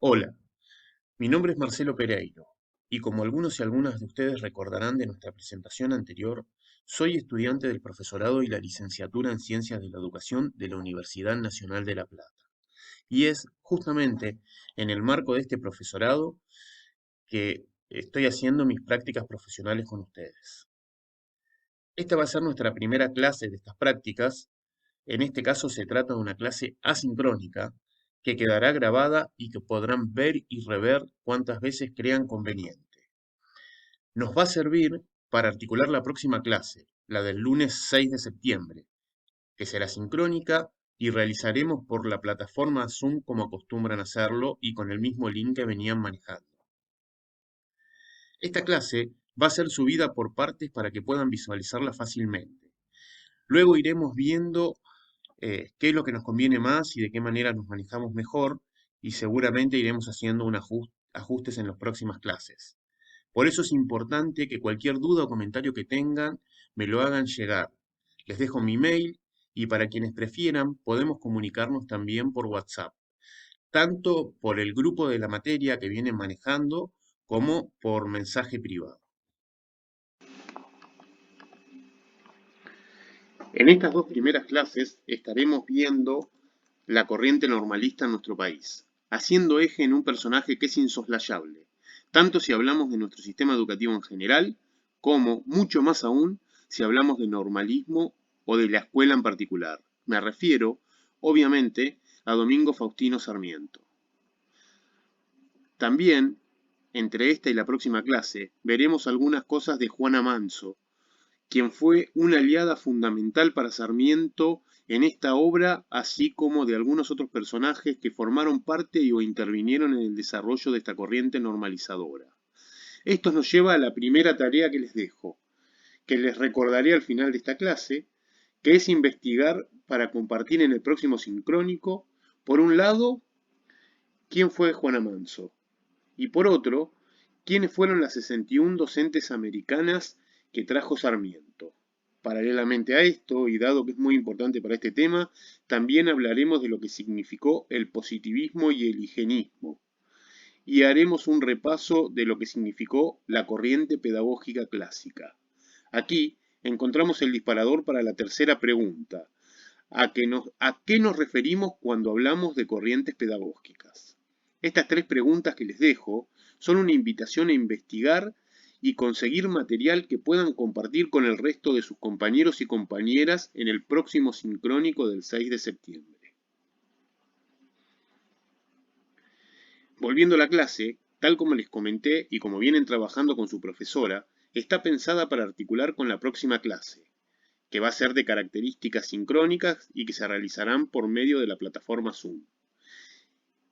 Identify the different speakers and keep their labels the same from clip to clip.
Speaker 1: Hola, mi nombre es Marcelo Pereiro y como algunos y algunas de ustedes recordarán de nuestra presentación anterior, soy estudiante del profesorado y la licenciatura en Ciencias de la Educación de la Universidad Nacional de La Plata. Y es justamente en el marco de este profesorado que estoy haciendo mis prácticas profesionales con ustedes. Esta va a ser nuestra primera clase de estas prácticas. En este caso se trata de una clase asincrónica que quedará grabada y que podrán ver y rever cuantas veces crean conveniente. Nos va a servir para articular la próxima clase, la del lunes 6 de septiembre, que será sincrónica y realizaremos por la plataforma Zoom como acostumbran hacerlo y con el mismo link que venían manejando. Esta clase va a ser subida por partes para que puedan visualizarla fácilmente. Luego iremos viendo qué es lo que nos conviene más y de qué manera nos manejamos mejor, y seguramente iremos haciendo ajustes en las próximas clases. Por eso es importante que cualquier duda o comentario que tengan me lo hagan llegar. Les dejo mi mail y para quienes prefieran podemos comunicarnos también por WhatsApp, tanto por el grupo de la materia que vienen manejando como por mensaje privado. En estas dos primeras clases estaremos viendo la corriente normalista en nuestro país, haciendo eje en un personaje que es insoslayable, tanto si hablamos de nuestro sistema educativo en general, como, mucho más aún, si hablamos de normalismo o de la escuela en particular. Me refiero, obviamente, a Domingo Faustino Sarmiento. También, entre esta y la próxima clase, veremos algunas cosas de Juana Manso, quien fue una aliada fundamental para Sarmiento en esta obra, así como de algunos otros personajes que formaron parte o intervinieron en el desarrollo de esta corriente normalizadora. Esto nos lleva a la primera tarea que les dejo, que les recordaré al final de esta clase, que es investigar para compartir en el próximo sincrónico, por un lado, quién fue Juana Manso, y por otro, quiénes fueron las 61 docentes americanas que trajo Sarmiento. Paralelamente a esto, y dado que es muy importante para este tema, también hablaremos de lo que significó el positivismo y el higienismo, y haremos un repaso de lo que significó la corriente pedagógica clásica. Aquí encontramos el disparador para la tercera pregunta. ¿A qué nos referimos cuando hablamos de corrientes pedagógicas? Estas tres preguntas que les dejo son una invitación a investigar y conseguir material que puedan compartir con el resto de sus compañeros y compañeras en el próximo sincrónico del 6 de septiembre. Volviendo a la clase, tal como les comenté y como vienen trabajando con su profesora, está pensada para articular con la próxima clase, que va a ser de características sincrónicas y que se realizarán por medio de la plataforma Zoom.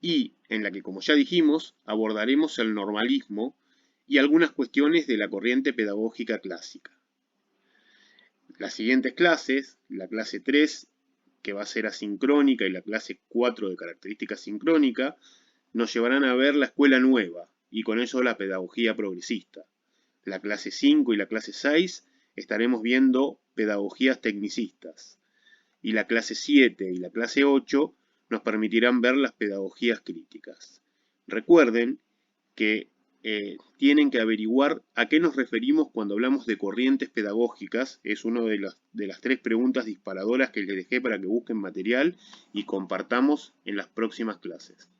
Speaker 1: Y en la que, como ya dijimos, abordaremos el normalismo y algunas cuestiones de la corriente pedagógica clásica. Las siguientes clases, la clase 3, que va a ser asincrónica, y la clase 4 de característica sincrónica, nos llevarán a ver la escuela nueva y con ello la pedagogía progresista. La clase 5 y la clase 6 estaremos viendo pedagogías tecnicistas. Y la clase 7 y la clase 8 nos permitirán ver las pedagogías críticas. Recuerden que tienen que averiguar a qué nos referimos cuando hablamos de corrientes pedagógicas. Es una de las tres preguntas disparadoras que les dejé para que busquen material y compartamos en las próximas clases.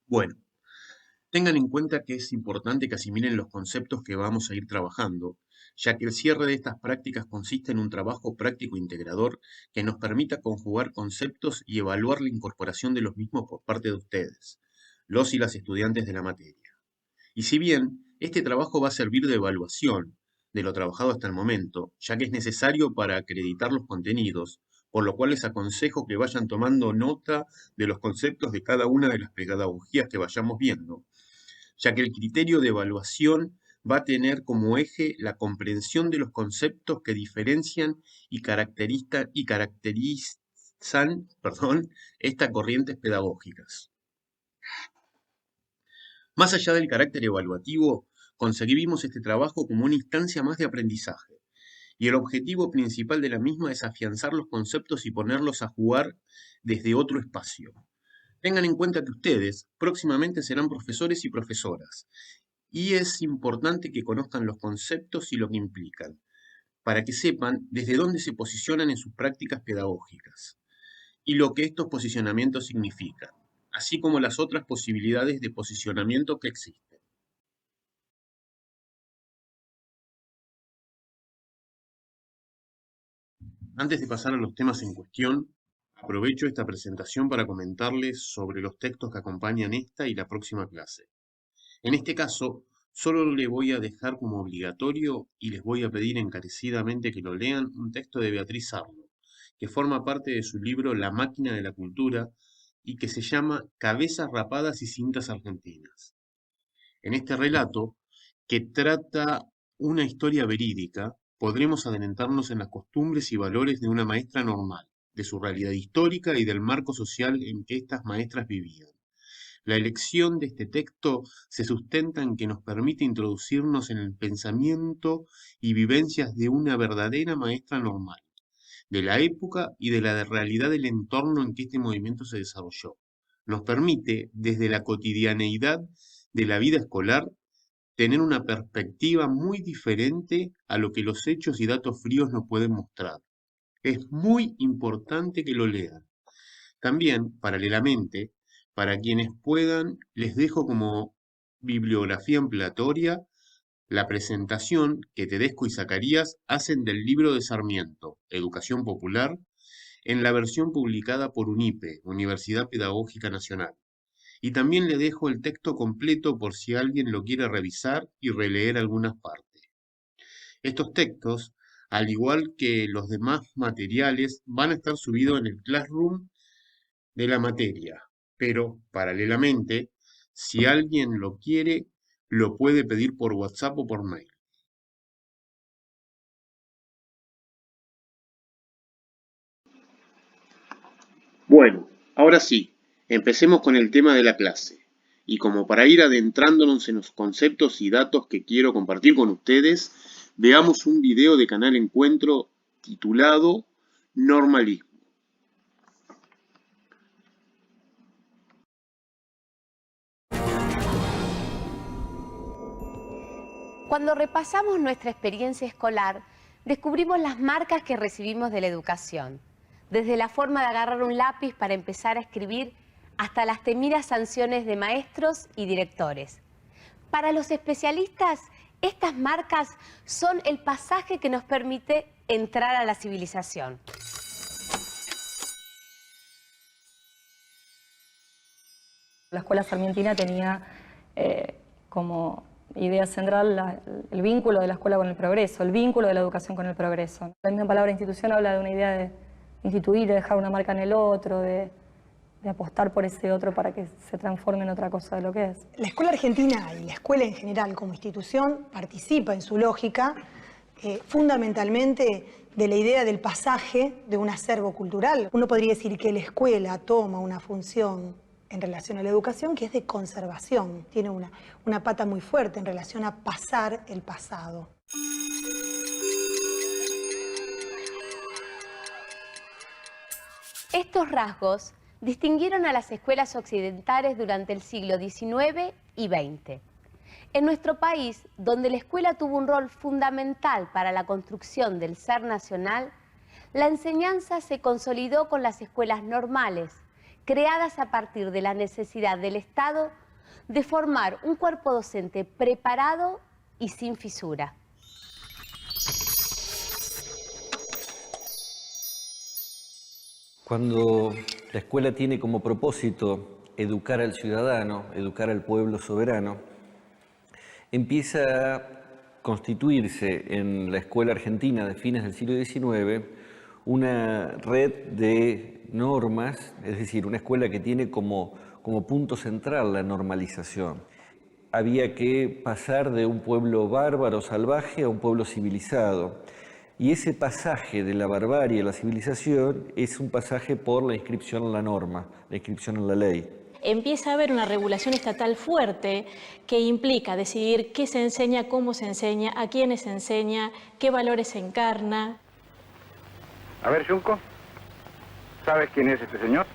Speaker 1: Bueno, tengan en cuenta que es importante que asimilen los conceptos que vamos a ir trabajando, ya que el cierre de estas prácticas consiste en un trabajo práctico integrador que nos permita conjugar conceptos y evaluar la incorporación de los mismos por parte de ustedes, los y las estudiantes de la materia. Y si bien este trabajo va a servir de evaluación de lo trabajado hasta el momento, ya que es necesario para acreditar los contenidos, por lo cual les aconsejo que vayan tomando nota de los conceptos de cada una de las pedagogías que vayamos viendo, ya que el criterio de evaluación va a tener como eje la comprensión de los conceptos que diferencian y caracterizan, estas corrientes pedagógicas. Más allá del carácter evaluativo, concebimos este trabajo como una instancia más de aprendizaje, y el objetivo principal de la misma es afianzar los conceptos y ponerlos a jugar desde otro espacio. Tengan en cuenta que ustedes próximamente serán profesores y profesoras, y es importante que conozcan los conceptos y lo que implican, para que sepan desde dónde se posicionan en sus prácticas pedagógicas y lo que estos posicionamientos significan, así como las otras posibilidades de posicionamiento que existen. Antes de pasar a los temas en cuestión, aprovecho esta presentación para comentarles sobre los textos que acompañan esta y la próxima clase. En este caso, solo le voy a dejar como obligatorio y les voy a pedir encarecidamente que lo lean un texto de Beatriz Arlo, que forma parte de su libro La máquina de la cultura y que se llama Cabezas rapadas y cintas argentinas. En este relato, que trata una historia verídica, podremos adentrarnos en las costumbres y valores de una maestra normal, de su realidad histórica y del marco social en que estas maestras vivían. La elección de este texto se sustenta en que nos permite introducirnos en el pensamiento y vivencias de una verdadera maestra normal, de la época y de la realidad del entorno en que este movimiento se desarrolló. Nos permite, desde la cotidianeidad de la vida escolar, tener una perspectiva muy diferente a lo que los hechos y datos fríos nos pueden mostrar. Es muy importante que lo lean. También, paralelamente, para quienes puedan, les dejo como bibliografía ampliatoria la presentación que Tedesco y Zacarías hacen del libro de Sarmiento, Educación Popular, en la versión publicada por UNIPE, Universidad Pedagógica Nacional. Y también le dejo el texto completo por si alguien lo quiere revisar y releer algunas partes. Estos textos, al igual que los demás materiales, van a estar subidos en el Classroom de la materia, pero paralelamente, si alguien lo quiere, lo puede pedir por WhatsApp o por mail. Bueno, ahora sí, empecemos con el tema de la clase. Y como para ir adentrándonos en los conceptos y datos que quiero compartir con ustedes, veamos un video de Canal Encuentro titulado Normalismo.
Speaker 2: Cuando repasamos nuestra experiencia escolar, descubrimos las marcas que recibimos de la educación, desde la forma de agarrar un lápiz para empezar a escribir hasta las temidas sanciones de maestros y directores. Para los especialistas, estas marcas son el pasaje que nos permite entrar a la civilización.
Speaker 3: La escuela sarmientina tenía como idea central el vínculo de la escuela con el progreso, el vínculo de la educación con el progreso. La misma palabra institución habla de una idea de instituir, de dejar una marca en el otro, de apostar por ese otro para que se transforme en otra cosa de lo que es.
Speaker 4: La escuela argentina y la escuela en general como institución participa en su lógica fundamentalmente de la idea del pasaje de un acervo cultural. Uno podría decir que la escuela toma una función en relación a la educación que es de conservación, tiene una pata muy fuerte en relación a pasar el pasado.
Speaker 2: Estos rasgos distinguieron a las escuelas occidentales durante el siglo XIX y XX. En nuestro país, donde la escuela tuvo un rol fundamental para la construcción del ser nacional, la enseñanza se consolidó con las escuelas normales, creadas a partir de la necesidad del Estado de formar un cuerpo docente preparado y sin fisura.
Speaker 5: Cuando la escuela tiene como propósito educar al ciudadano, educar al pueblo soberano, empieza a constituirse en la escuela argentina de fines del siglo XIX una red de normas, es decir, una escuela que tiene como punto central la normalización. Había que pasar de un pueblo bárbaro, salvaje, a un pueblo civilizado. Y ese pasaje de la barbarie a la civilización es un pasaje por la inscripción en la norma, la inscripción en la ley.
Speaker 6: Empieza a haber una regulación estatal fuerte que implica decidir qué se enseña, cómo se enseña, a quiénes se enseña, qué valores se encarna.
Speaker 7: A ver, Junco, ¿sabes quién es este señor?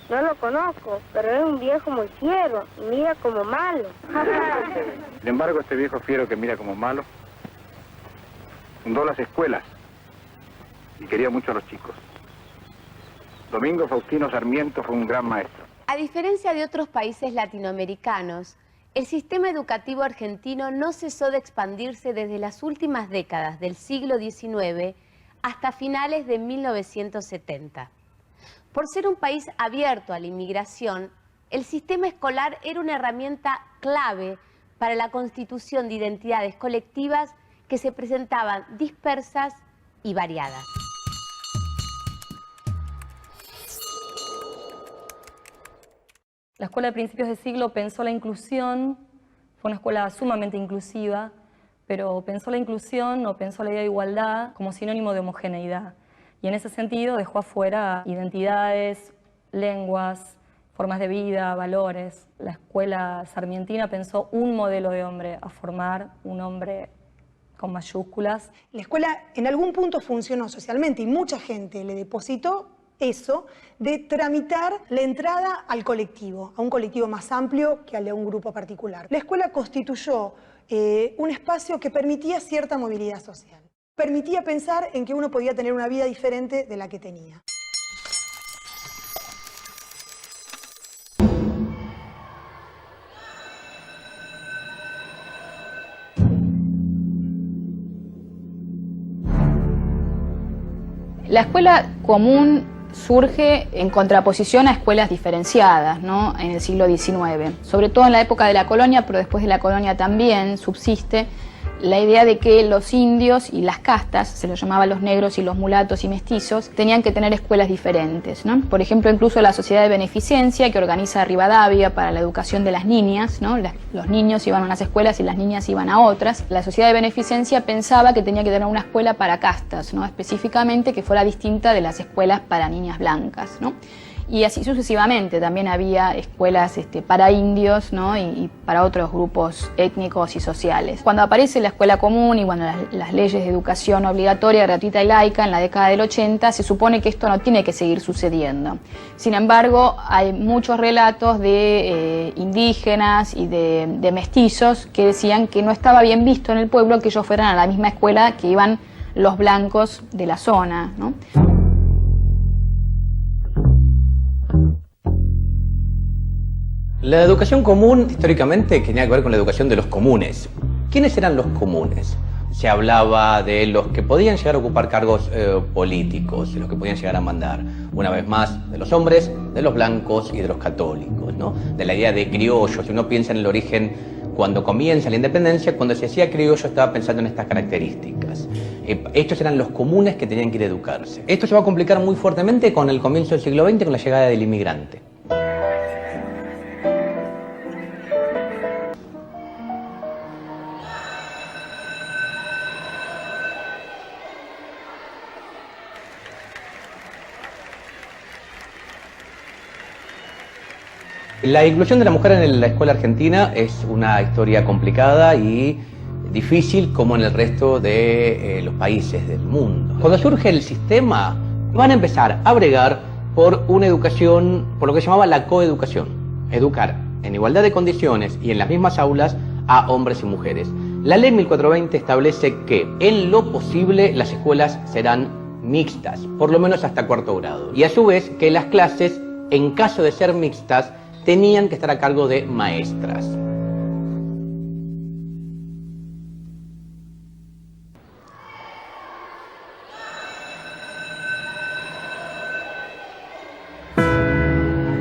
Speaker 8: No lo conozco, pero es un viejo muy fiero y mira como malo.
Speaker 7: Sin embargo, este viejo fiero que mira como malo fundó las escuelas y quería mucho a los chicos. Domingo Faustino Sarmiento fue un gran maestro.
Speaker 2: A diferencia de otros países latinoamericanos, el sistema educativo argentino no cesó de expandirse desde las últimas décadas del siglo XIX hasta finales de 1970. Por ser un país abierto a la inmigración, el sistema escolar era una herramienta clave para la constitución de identidades colectivas que se presentaban dispersas y variadas.
Speaker 3: La escuela de principios de siglo pensó la inclusión, fue una escuela sumamente inclusiva, pero pensó la inclusión o pensó la idea de igualdad como sinónimo de homogeneidad. Y en ese sentido dejó afuera identidades, lenguas, formas de vida, valores. La escuela sarmientina pensó un modelo de hombre, a formar un hombre con mayúsculas.
Speaker 4: La escuela en algún punto funcionó socialmente y mucha gente le depositó eso de tramitar la entrada al colectivo, a un colectivo más amplio que al de un grupo particular. La escuela constituyó un espacio que permitía cierta movilidad social. Permitía pensar en que uno podía tener una vida diferente de la que tenía.
Speaker 9: La escuela común surge en contraposición a escuelas diferenciadas, ¿no?, en el siglo XIX. Sobre todo en la época de la colonia, pero después de la colonia también subsiste la idea de que los indios y las castas, se los llamaba los negros y los mulatos y mestizos, tenían que tener escuelas diferentes, ¿no? Por ejemplo, incluso la Sociedad de Beneficencia que organiza Rivadavia para la educación de las niñas, ¿no? Los niños iban a unas escuelas y las niñas iban a otras. La Sociedad de Beneficencia pensaba que tenía que tener una escuela para castas, ¿no?, específicamente que fuera distinta de las escuelas para niñas blancas, ¿no? Y así sucesivamente, también había escuelas para indios, ¿no?, y para otros grupos étnicos y sociales. Cuando aparece la escuela común y cuando las leyes de educación obligatoria, gratuita y laica en la década del 80, se supone que esto no tiene que seguir sucediendo. Sin embargo, hay muchos relatos de indígenas y de mestizos que decían que no estaba bien visto en el pueblo que ellos fueran a la misma escuela que iban los blancos de la zona, ¿no?
Speaker 10: La educación común históricamente tenía que ver con la educación de los comunes. ¿Quiénes eran los comunes? Se hablaba de los que podían llegar a ocupar cargos políticos, de los que podían llegar a mandar. Una vez más, de los hombres, de los blancos y de los católicos, ¿no? De la idea de criollo. Si uno piensa en el origen, cuando comienza la independencia, cuando se hacía criollo estaba pensando en estas características. Estos eran los comunes que tenían que ir a educarse. Esto se va a complicar muy fuertemente con el comienzo del siglo XX, con la llegada del inmigrante. La inclusión de la mujer en la escuela argentina es una historia complicada y difícil como en el resto de los países del mundo. Cuando surge el sistema, van a empezar a bregar por una educación, por lo que se llamaba la coeducación. Educar en igualdad de condiciones y en las mismas aulas a hombres y mujeres. La ley 1420 establece que en lo posible las escuelas serán mixtas, por lo menos hasta cuarto grado. Y a su vez que las clases, en caso de ser mixtas, tenían que estar a cargo de maestras.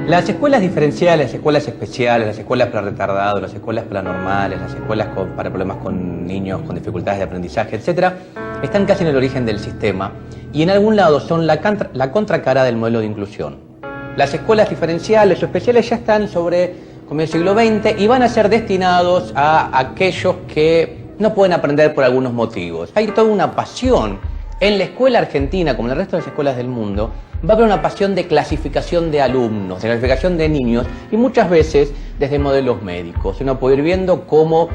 Speaker 10: Las escuelas diferenciales, las escuelas especiales, las escuelas para retardados, las escuelas paranormales, las escuelas para problemas con niños con dificultades de aprendizaje, etc., están casi en el origen del sistema y en algún lado son la contracara del modelo de inclusión. Las escuelas diferenciales o especiales ya están sobre comienzo del siglo XX y van a ser destinados a aquellos que no pueden aprender por algunos motivos. Hay toda una pasión En la escuela argentina, como en el resto de las escuelas del mundo, va a haber una pasión de clasificación de alumnos, de clasificación de niños, y muchas veces desde modelos médicos. Uno puede ir viendo cómo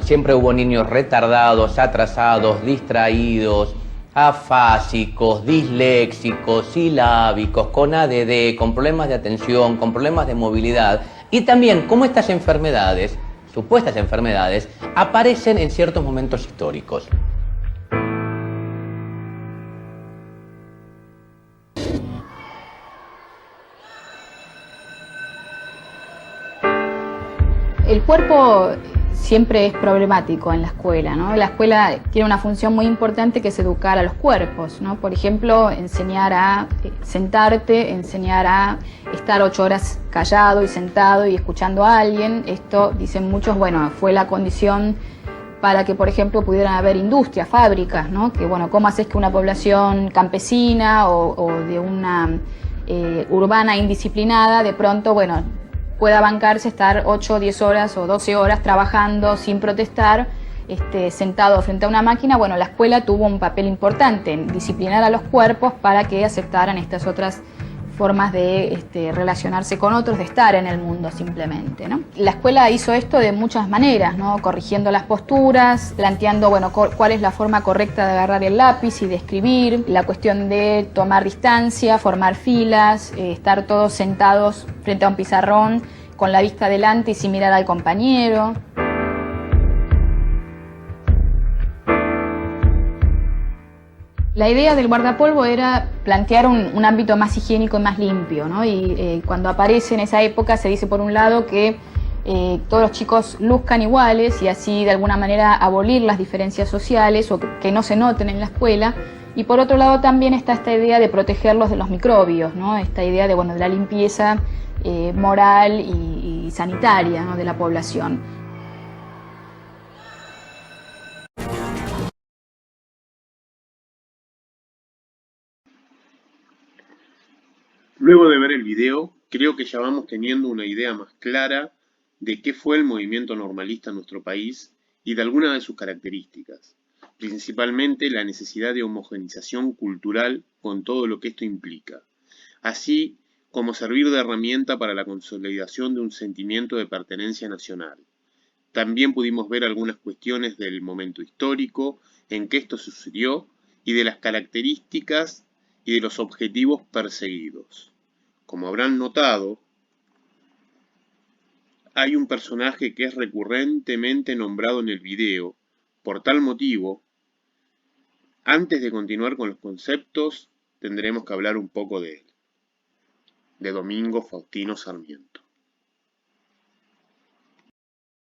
Speaker 10: siempre hubo niños retardados, atrasados, distraídos, afásicos, disléxicos, silábicos, con ADD, con problemas de atención, con problemas de movilidad, y también cómo estas enfermedades, supuestas enfermedades, aparecen en ciertos momentos históricos.
Speaker 9: El cuerpo siempre es problemático en la escuela, ¿no? La escuela tiene una función muy importante que es educar a los cuerpos, ¿no? Por ejemplo, enseñar a sentarte, enseñar a estar 8 horas callado y sentado y escuchando a alguien. Esto, dicen muchos, bueno, fue la condición para que, por ejemplo, pudieran haber industrias, fábricas, ¿no? Que, bueno, ¿cómo haces que una población campesina o de una urbana indisciplinada de pronto, bueno, pueda bancarse estar 8, 10 horas o 12 horas trabajando sin protestar, sentado frente a una máquina? Bueno, la escuela tuvo un papel importante en disciplinar a los cuerpos para que aceptaran estas otras formas de relacionarse con otros, de estar en el mundo simplemente, ¿no? La escuela hizo esto de muchas maneras, ¿no? Corrigiendo las posturas, planteando, bueno, cuál es la forma correcta de agarrar el lápiz y de escribir, la cuestión de tomar distancia, formar filas, estar todos sentados frente a un pizarrón con la vista adelante y sin mirar al compañero. La idea del guardapolvo era plantear un ámbito más higiénico y más limpio, ¿no? Y cuando aparece en esa época se dice por un lado que todos los chicos luzcan iguales y así de alguna manera abolir las diferencias sociales o que no se noten en la escuela. Y por otro lado también está esta idea de protegerlos de los microbios, ¿no? Esta idea de, bueno, de la limpieza moral y sanitaria, ¿no? De la población.
Speaker 1: Luego de ver el video, creo que ya vamos teniendo una idea más clara de qué fue el movimiento normalista en nuestro país y de algunas de sus características, principalmente la necesidad de homogeneización cultural con todo lo que esto implica, así como servir de herramienta para la consolidación de un sentimiento de pertenencia nacional. También pudimos ver algunas cuestiones del momento histórico en que esto sucedió y de las características y de los objetivos perseguidos. Como habrán notado, hay un personaje que es recurrentemente nombrado en el video. Por tal motivo, antes de continuar con los conceptos, tendremos que hablar un poco de él, de Domingo Faustino Sarmiento.